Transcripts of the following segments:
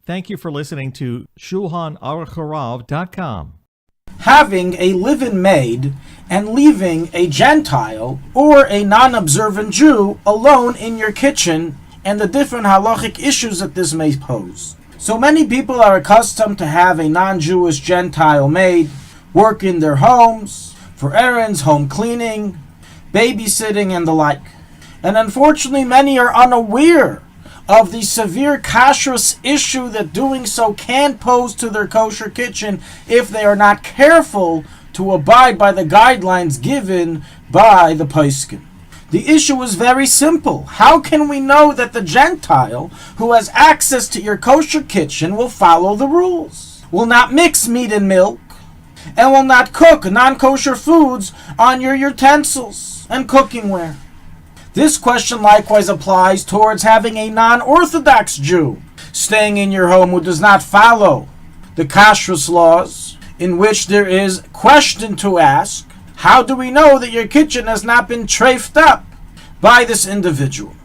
Thank you for listening to Shulchanaruchharav.com. Having a live-in maid and leaving a Gentile or a non-observant Jew alone in your kitchen and the different halachic issues that this may pose. So many people are accustomed to have a non-Jewish Gentile maid work in their homes for errands, home cleaning, babysitting, and the like. And unfortunately, many are unaware of the severe kashrus issue that doing so can pose to their kosher kitchen if they are not careful to abide by the guidelines given by the poskim. The issue is very simple. How can we know that the Gentile who has access to your kosher kitchen will follow the rules, will not mix meat and milk, and will not cook non-kosher foods on your utensils and cookingware? This question likewise applies towards having a non-Orthodox Jew staying in your home who does not follow the kashrus laws, in which there is question to ask: how do we know that your kitchen has not been treifed up by this individual?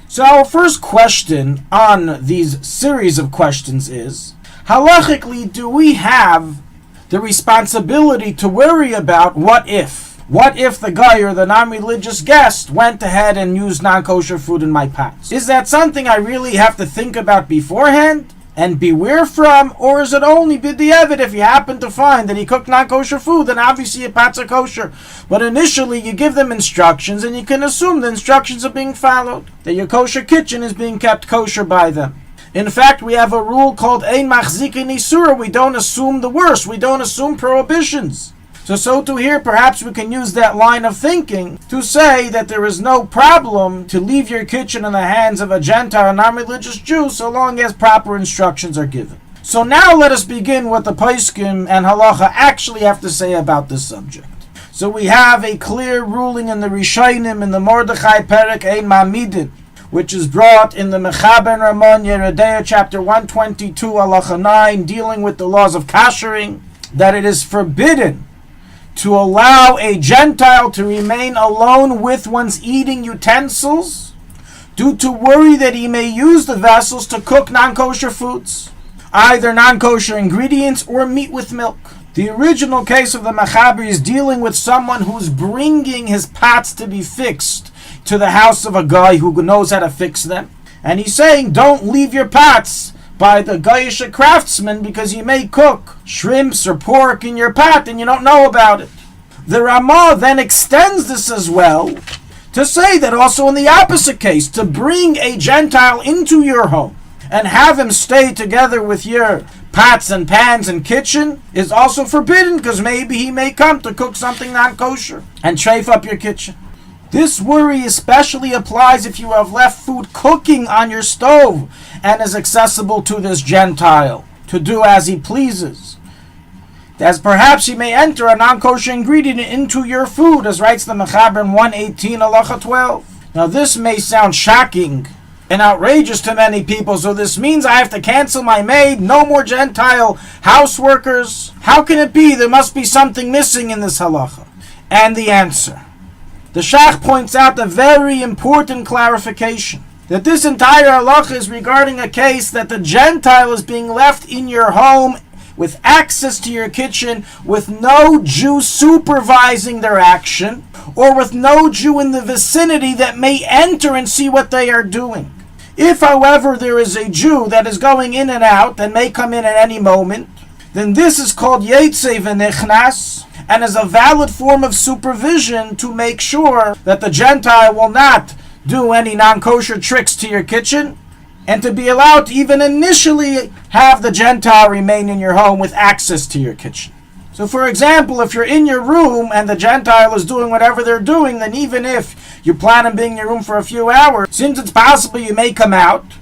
So our first question on these series of questions is, halachically, do we have the responsibility to worry about what if? What if the guy or the non-religious guest went ahead and used non-kosher food in my pots? Is that something I really have to think about beforehand and beware from? Or is it only b'diavad if you happen to find that he cooked non-kosher food, then obviously your pots are kosher? But initially you give them instructions and you can assume the instructions are being followed, that your kosher kitchen is being kept kosher by them. In fact, we have a rule called ein machzikin isura. We don't assume the worst. We don't assume prohibitions. So to here, perhaps we can use that line of thinking to say that there is no problem to leave your kitchen in the hands of a Gentile, non-religious Jew, so long as proper instructions are given. So now let us begin what the poskim and halacha actually have to say about this subject. So we have a clear ruling in the Rishonim, in the Mordechai Perek Ein Mamidin, which is brought in the Mechaber Ramon Yeredeya, chapter 122, halacha 9, dealing with the laws of kashering, that it is forbidden to allow a Gentile to remain alone with one's eating utensils due to worry that he may use the vessels to cook non-kosher foods, either non-kosher ingredients or meat with milk. The original case of the Mechaber is dealing with someone who's bringing his pots to be fixed to the house of a guy who knows how to fix them. And he's saying, don't leave your pots by the Goyish craftsman because you may cook shrimps or pork in your pot and you don't know about it. The Ramah then extends this as well to say that also in the opposite case, to bring a Gentile into your home and have him stay together with your pots and pans and kitchen is also forbidden, because maybe he may come to cook something non-kosher and trafe up your kitchen. This worry especially applies if you have left food cooking on your stove and is accessible to this Gentile to do as he pleases, as perhaps he may enter a non-kosher ingredient into your food, as writes the Mechaber in 118 halacha 12. Now this may sound shocking and outrageous to many people, so this means I have to cancel my maid, no more Gentile house workers. How can it be? There must be something missing in this halacha. And the answer, the Shach points out a very important clarification, that this entire halacha is regarding a case that the Gentile is being left in your home with access to your kitchen, with no Jew supervising their action, or with no Jew in the vicinity that may enter and see what they are doing. If, however, there is a Jew that is going in and out and may come in at any moment, then this is called Yetzei V'Nichnas, and is a valid form of supervision to make sure that the Gentile will not do any non-kosher tricks to your kitchen, and to be allowed to even initially have the Gentile remain in your home with access to your kitchen. So for example, if you're in your room and the Gentile is doing whatever they're doing, then even if you plan on being in your room for a few hours, since it's possible you may come out,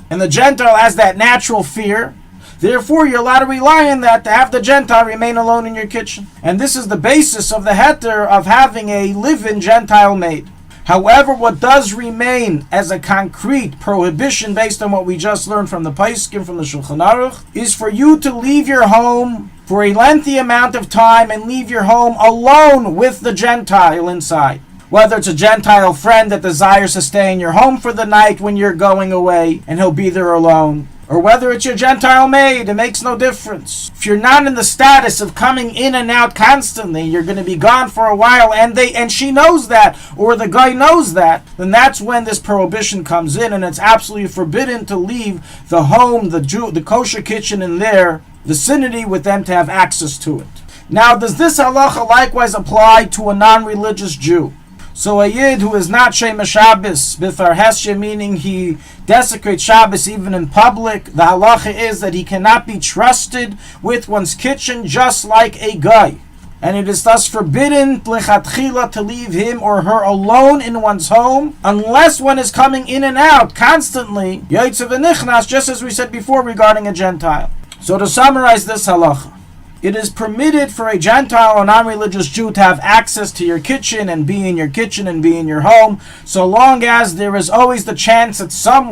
and the Gentile has that natural fear, therefore you're allowed to rely on that to have the Gentile remain alone in your kitchen. And this is the basis of the heter of having a live-in Gentile maid. However, what does remain as a concrete prohibition based on what we just learned from the Poskim, from the Shulchan Aruch, is for you to leave your home for a lengthy amount of time and leave your home alone with the Gentile inside. Whether it's a Gentile friend that desires to stay in your home for the night when you're going away and he'll be there alone, or whether it's your Gentile maid, it makes no difference. If you're not in the status of coming in and out constantly, you're going to be gone for a while, and she knows that, or the guy knows that, then that's when this prohibition comes in, and it's absolutely forbidden to leave the home, the kosher kitchen in their vicinity with them to have access to it. Now, does this halacha likewise apply to a non-religious Jew? So a Yid who is not Shema Shabbos, Bifar Heshe, meaning he desecrates Shabbos even in public, the halacha is that he cannot be trusted with one's kitchen just like a guy. And it is thus forbidden lechatchila to leave him or her alone in one's home unless one is coming in and out constantly, Yaitzev and Nichnas, just as we said before regarding a Gentile. So to summarize this halacha, it is permitted for a Gentile or non-religious Jew to have access to your kitchen and be in your kitchen and be in your home, so long as there is always the chance that some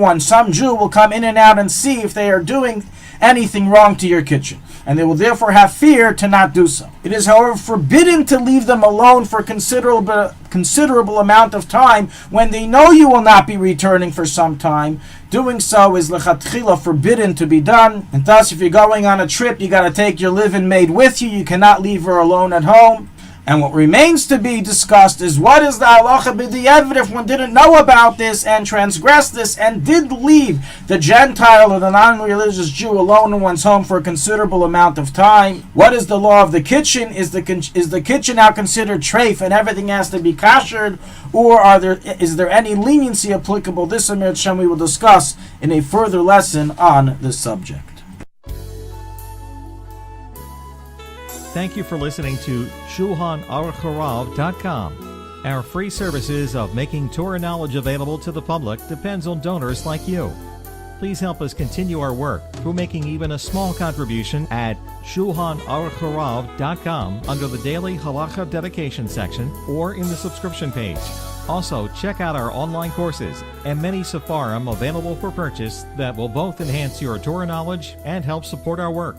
Jew will come in and out and see if they are doing anything wrong to your kitchen, and they will therefore have fear to not do so. It is, however, forbidden to leave them alone for considerable amount of time when they know you will not be returning for some time. Doing so is lechatchila forbidden to be done, and thus if you're going on a trip, you got to take your live-in maid with you. You cannot leave her alone at home. And what remains to be discussed is what is the halacha b'di'evet if one didn't know about this and transgressed this and did leave the Gentile or the non-religious Jew alone in one's home for a considerable amount of time. What is the law of the kitchen? Is the kitchen now considered treif and everything has to be kashered, or is there any leniency applicable? This Amir Shem we will discuss in a further lesson on this subject. Thank you for listening to Shulchanaruchharav.com. Our free services of making Torah knowledge available to the public depends on donors like you. Please help us continue our work through making even a small contribution at Shulchanaruchharav.com under the Daily Halacha Dedication section or in the subscription page. Also, check out our online courses and many sefarim available for purchase that will both enhance your Torah knowledge and help support our work.